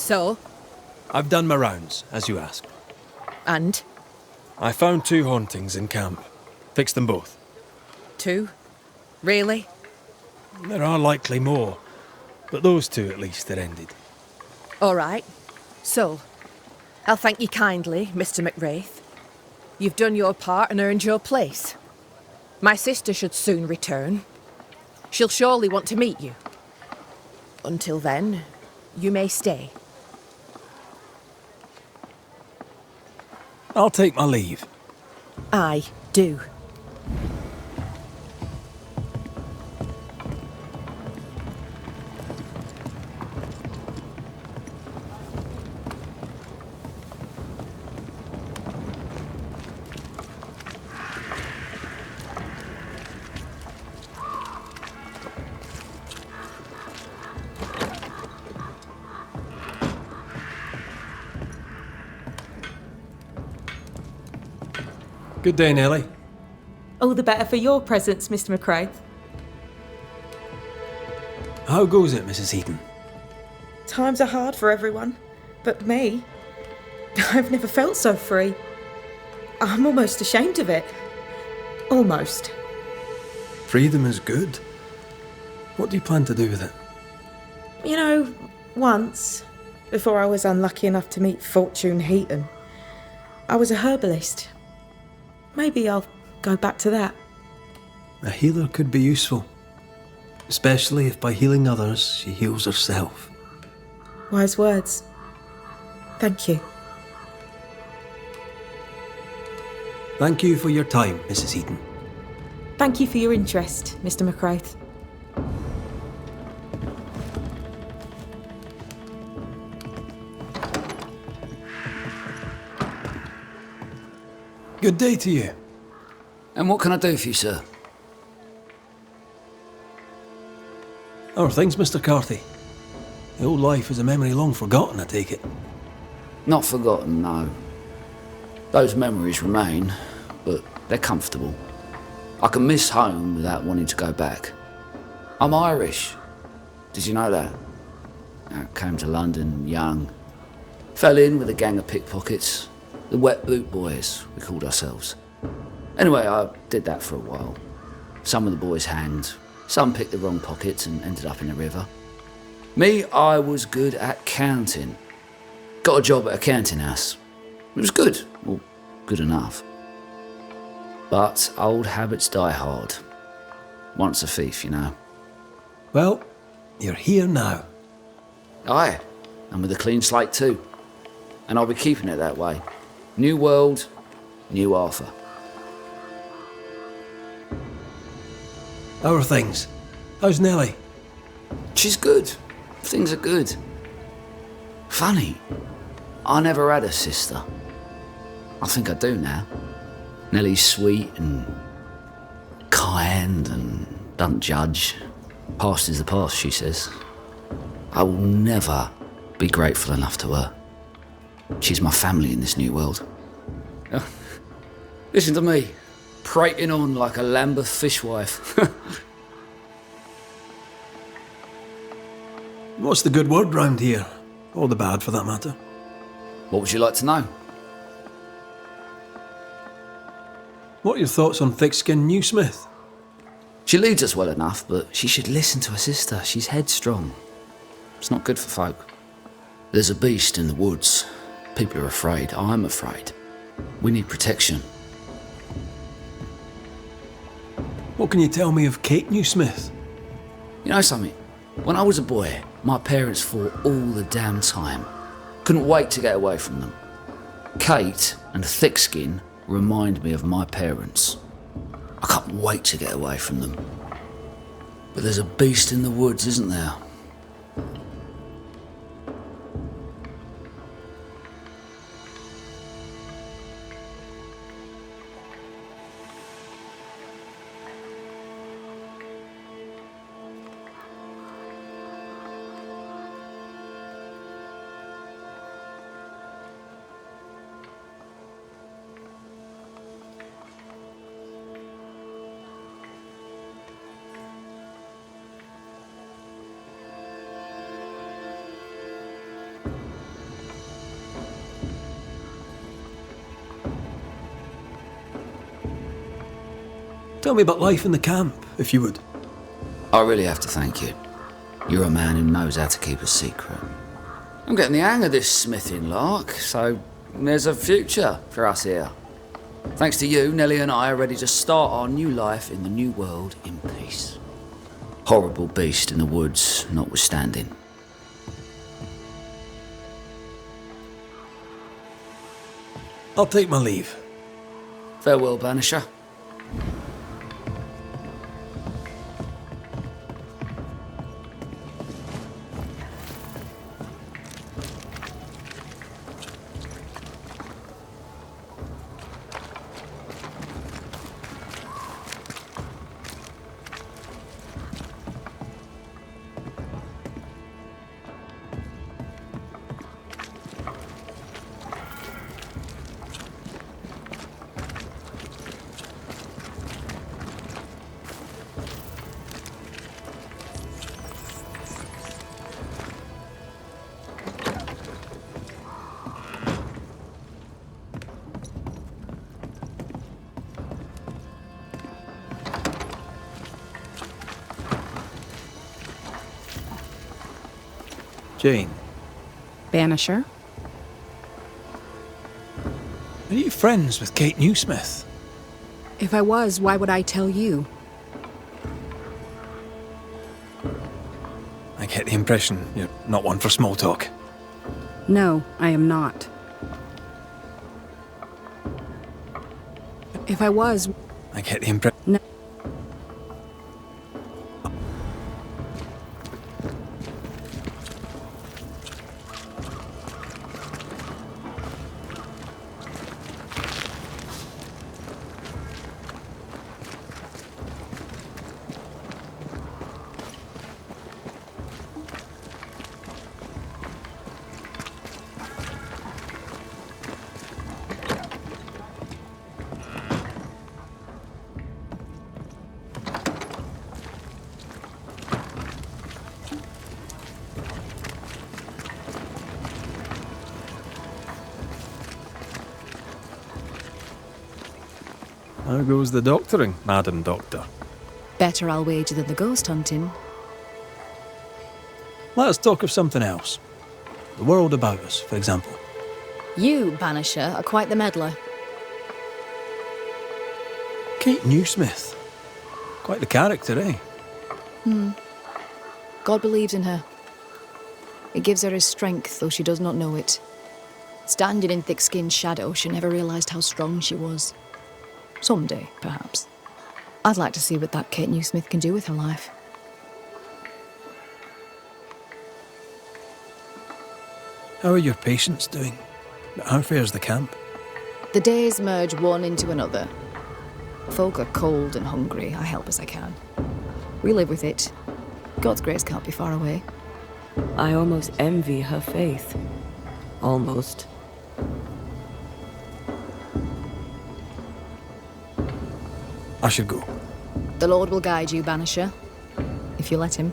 So? I've done my rounds, as you asked. And? I found 2 hauntings in camp. Fixed them both. 2? Really? There are likely more, but those 2 at least are ended. All right. So, I'll thank you kindly, Mr. McWraith. You've done your part and earned your place. My sister should soon return. She'll surely want to meet you. Until then, you may stay. I'll take my leave. I do. Good day, Nellie. All the better for your presence, Mr. McRae. How goes it, Mrs. Heaton? Times are hard for everyone, but me. I've never felt so free. I'm almost ashamed of it. Almost. Freedom is good. What do you plan to do with it? You know, once, before I was unlucky enough to meet Fortune Heaton, I was a herbalist. Maybe I'll go back to that. A healer could be useful, especially if by healing others she heals herself. Wise words. Thank you. Thank you for your time, Mrs. Heaton. Thank you for your interest, Mr. McRae. Good day to you. And what can I do for you, sir? How are things, Mr. Carthy? The old life is a memory long forgotten, I take it. Not forgotten, no. Those memories remain, but they're comfortable. I can miss home without wanting to go back. I'm Irish. Did you know that? I came to London young. Fell in with a gang of pickpockets. The Wet Boot Boys, we called ourselves. Anyway, I did that for a while. Some of the boys hanged. Some picked the wrong pockets and ended up in the river. Me, I was good at counting. Got a job at a counting house. It was good, well, good enough. But old habits die hard. Once a thief, you know. Well, you're here now. Aye, and with a clean slate too. And I'll be keeping it that way. New world, new Arthur. How are things? How's Nellie? She's good. Things are good. Funny, I never had a sister. I think I do now. Nellie's sweet and kind and doesn't judge. Past is the past, she says. I will never be grateful enough to her. She's my family in this new world. Listen to me, prating on like a Lambeth fishwife. What's the good word round here? Or the bad, for that matter? What would you like to know? What are your thoughts on thick-skinned New Smith? She leads us well enough, but she should listen to her sister. She's headstrong. It's not good for folk. There's a beast in the woods. People are afraid. I'm afraid. We need protection. What can you tell me of Kate New Smith? You know something? When I was a boy, my parents fought all the damn time. Couldn't wait to get away from them. Kate and Thickskin remind me of my parents. I can't wait to get away from them. But there's a beast in the woods, isn't there? Tell me about life in the camp, if you would. I really have to thank you. You're a man who knows how to keep a secret. I'm getting the hang of this smithing lark, so there's a future for us here. Thanks to you, Nellie and I are ready to start our new life in the new world in peace. Horrible beast in the woods notwithstanding. I'll take my leave. Farewell, Banisher. Jane, Banisher? are you friends with Kate Newsmith? If I was, why would I tell you? I get the impression you're not one for small talk. No, I am not. If I was... I get the impression... No. How goes the doctoring, Madam Doctor? Better, I'll wager, than the ghost hunting. Let us talk of something else. The world about us, for example. You, Banisher, are quite the meddler. Kate Newsmith. Quite the character, eh? God believes in her. It gives her his strength, though she does not know it. Standing in thick-skinned shadow, she never realised how strong she was. Someday, perhaps. I'd like to see what that Kate Newsmith can do with her life. How are your patients doing? How fares the camp? The days merge one into another. Folk are cold and hungry. I help as I can. We live with it. God's grace can't be far away. I almost envy her faith. Almost. I should go. The Lord will guide you, Banisher, if you let him.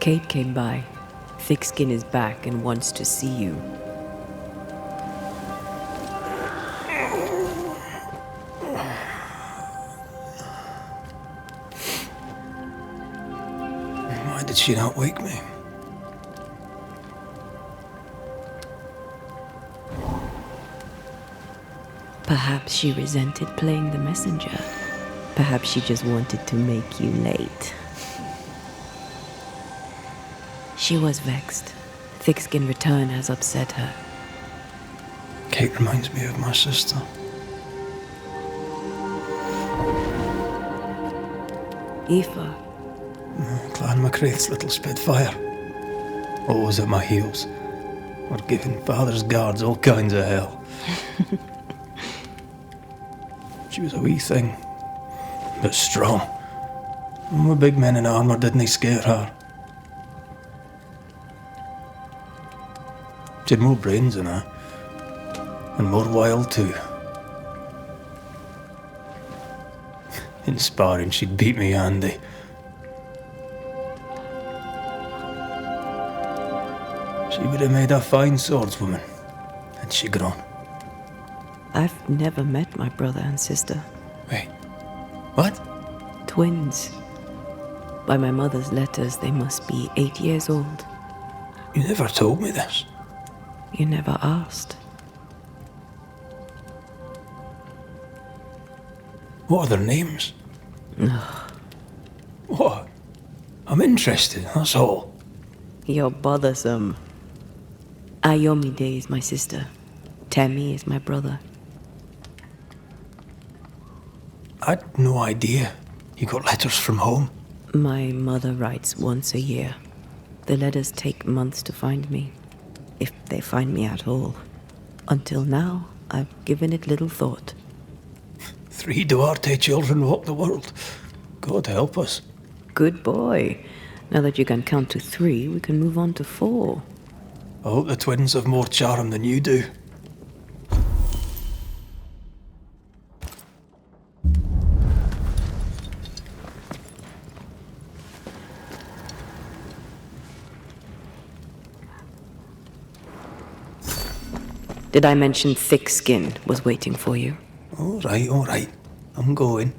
Kate came by. Thickskin is back and wants to see you. Why did she not wake me? Perhaps she resented playing the messenger. Perhaps she just wanted to make you late. She was vexed. Thickskin return has upset her. Kate reminds me of my sister. Aoife, Clan MacRaith's little spitfire. Always at my heels. Or giving father's guards all kinds of hell. She was a wee thing, but strong. And the big men in armour didn't scare her. She had more brains than her, and more wild too. In sparring, she'd beat me handy. She would have made a fine swordswoman, had she grown. I've never met my brother and sister. Wait, what? Twins. By my mother's letters, they must be 8 years old. You never told me this. You never asked. What are their names? What? I'm interested, that's all. You're bothersome. Ayomide is my sister. Temi is my brother. I'd no idea. You got letters from home? My mother writes once a year. The letters take months to find me, if they find me at all. Until now, I've given it little thought. 3 Duarte children walk the world. God help us. Good boy. Now that you can count to 3, we can move on to 4. I hope the twins have more charm than you do. Did I mention Thickskin was waiting for you? All right. I'm going.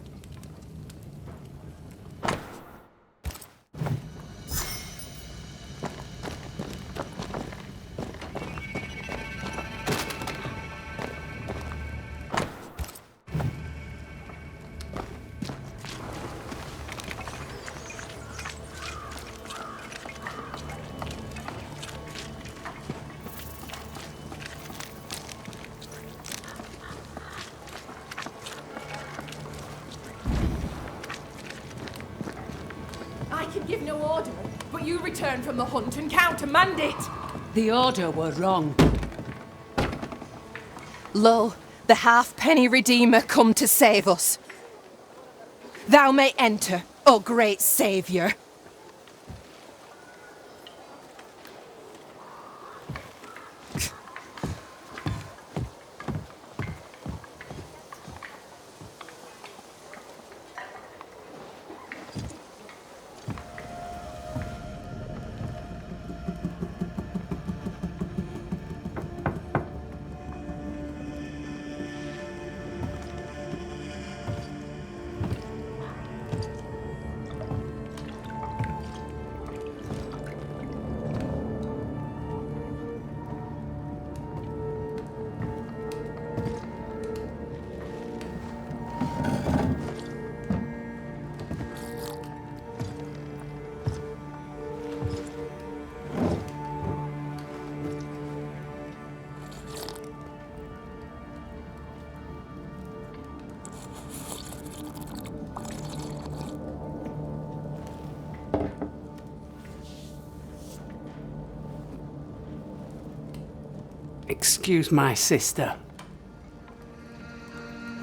I can give no order, but you return from the hunt and countermand it. The order were wrong. Lo, the halfpenny Redeemer come to save us. Thou may enter, O great Saviour. Excuse my sister.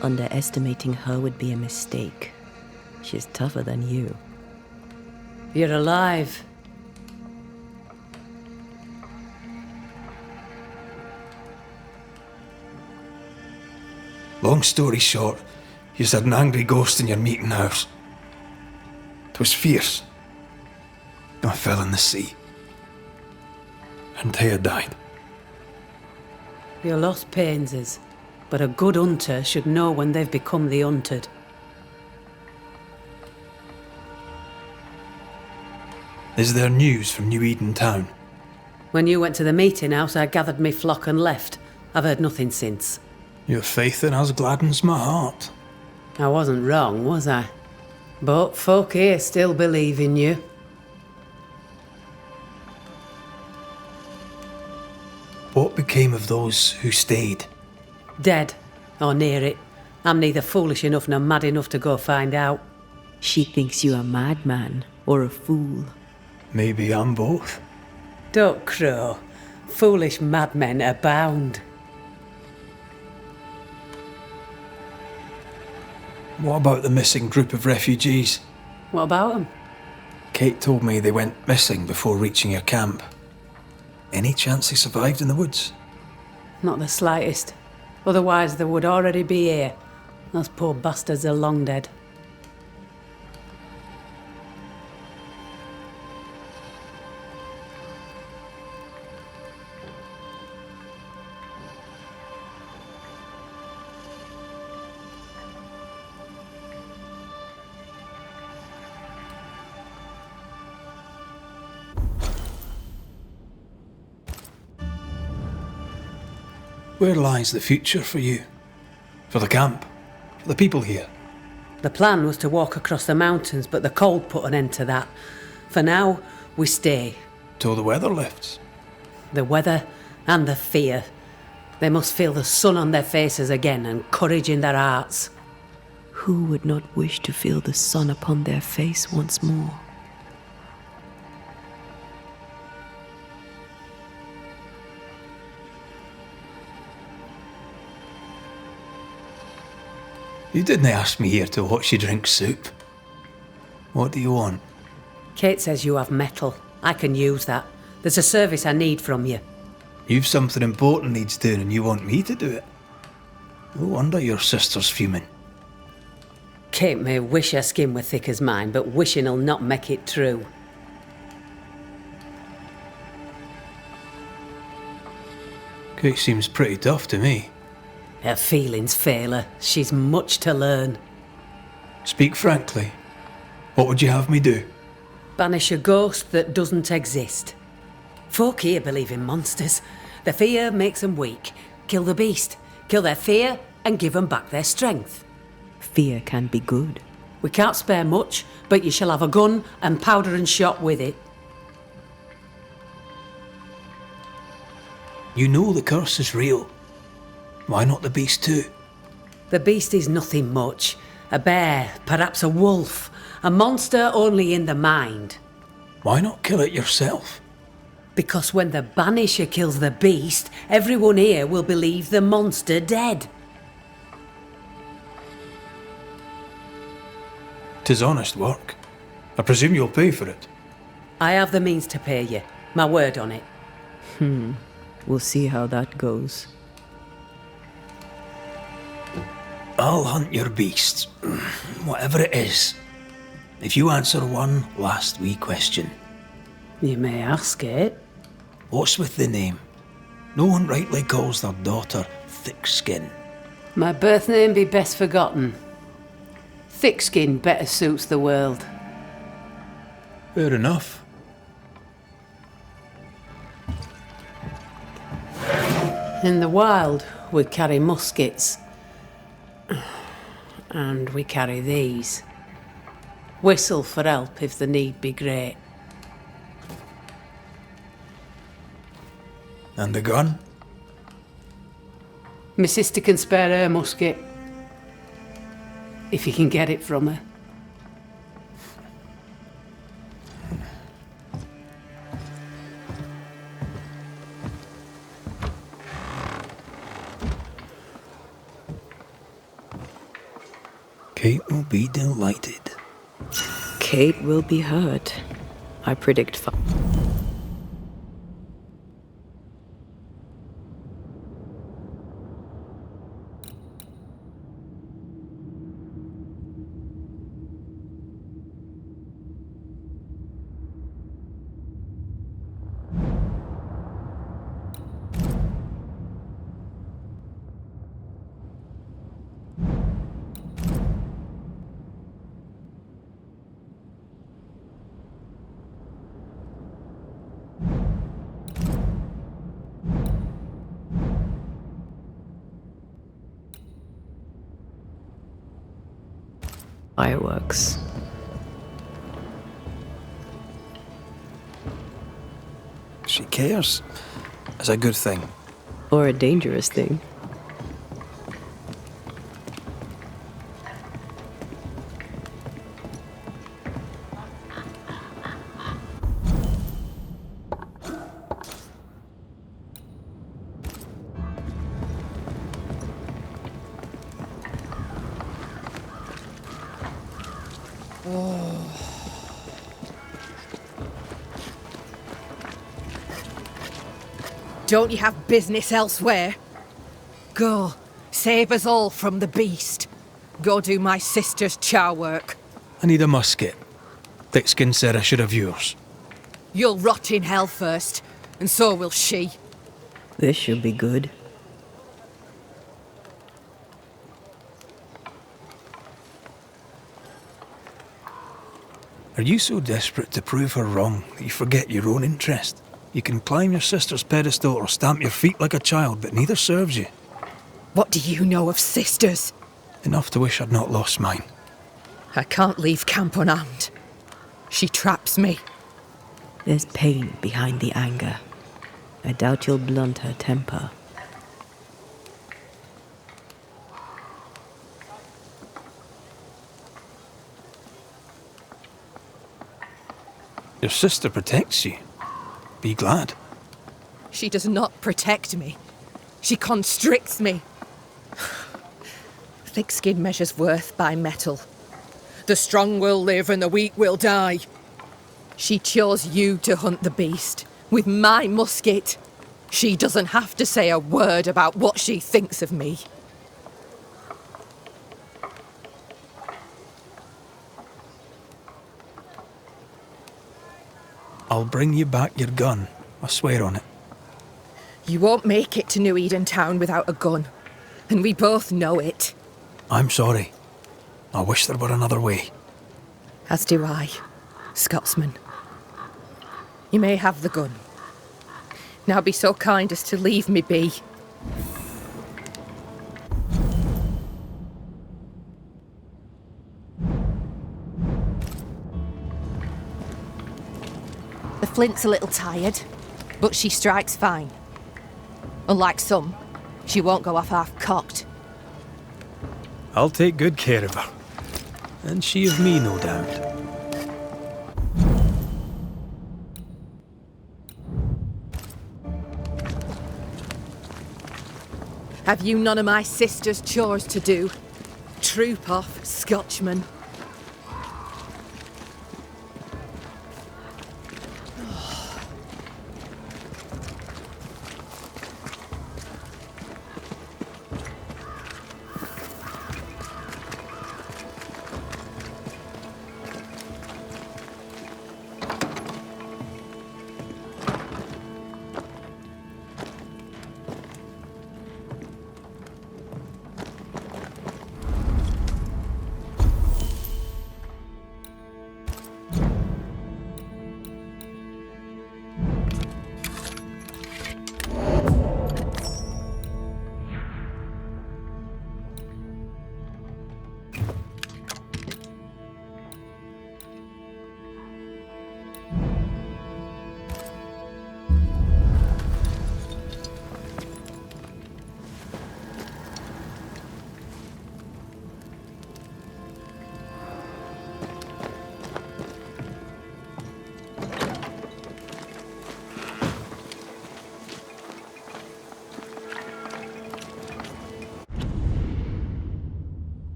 Underestimating her would be a mistake. She's tougher than you. You're alive. Long story short, you had an angry ghost in your meeting house. 'Twas fierce. I fell in the sea. And Taya died. Your loss pains us, but a good hunter should know when they've become the hunted. Is there news from New Eden Town? When you went to the meeting house, I gathered me flock and left. I've heard nothing since. Your faith in us gladdens my heart. I wasn't wrong, was I? But folk here still believe in you. What became of those who stayed? Dead, or near it. I'm neither foolish enough nor mad enough to go find out. She thinks you a madman or a fool. Maybe I'm both. Don't crow. Foolish madmen abound. What about the missing group of refugees? What about them? Kate told me they went missing before reaching your camp. Any chance they survived in the woods? Not the slightest. Otherwise they would already be here. Those poor bastards are long dead. Where lies the future for you? For the camp? For the people here? The plan was to walk across the mountains, but the cold put an end to that. For now, we stay. Till the weather lifts. The weather and the fear. They must feel the sun on their faces again and courage in their hearts. Who would not wish to feel the sun upon their face once more? You didn't ask me here to watch you drink soup. What do you want? Kate says you have metal. I can use that. There's a service I need from you. You've something important needs doing and you want me to do it? No wonder your sister's fuming. Kate may wish her skin were thick as mine, but wishing'll not make it true. Kate seems pretty tough to me. Her feelings fail her. She's much to learn. Speak frankly. What would you have me do? Banish a ghost that doesn't exist. Folk here believe in monsters. The fear makes them weak. Kill the beast. Kill their fear and give them back their strength. Fear can be good. We can't spare much, but you shall have a gun and powder and shot with it. You know the curse is real. Why not the beast too? The beast is nothing much. A bear, perhaps a wolf. A monster only in the mind. Why not kill it yourself? Because when the Banisher kills the beast, everyone here will believe the monster dead. 'Tis honest work. I presume you'll pay for it. I have the means to pay you. My word on it. We'll see how that goes. I'll hunt your beast, whatever it is, if you answer one last wee question. You may ask it. What's with the name? No one rightly calls their daughter Thick Skin. My birth name be best forgotten. Thick skin better suits the world. Fair enough. In the wild, we carry muskets. And we carry these. Whistle for help if the need be great. And the gun? My sister can spare her musket. If you can get it from her. Kate will be delighted. Kate will be hurt. I predict. Fireworks. She cares. It's a good thing. Or a dangerous thing. Don't you have business elsewhere? Go, save us all from the beast. Go do my sister's char work. I need a musket. Thickskin said I should have yours. You'll rot in hell first, and so will she. This should be good. Are you so desperate to prove her wrong that you forget your own interest? You can climb your sister's pedestal or stamp your feet like a child, but neither serves you. What do you know of sisters? Enough to wish I'd not lost mine. I can't leave camp unarmed. She traps me. There's pain behind the anger. I doubt you'll blunt her temper. Your sister protects you. Be glad. She does not protect me. She constricts me. Thick skin measures worth by metal. The strong will live and the weak will die. She chose you to hunt the beast with my musket. She doesn't have to say a word about what she thinks of me. I'll bring you back your gun. I swear on it. You won't make it to New Eden Town without a gun. And we both know it. I'm sorry. I wish there were another way. As do I, Scotsman. You may have the gun. Now be so kind as to leave me be. The flint's a little tired, but she strikes fine. Unlike some, she won't go off half-cocked. I'll take good care of her. And she of me, no doubt. Have you none of my sister's chores to do? Troop off, Scotchman.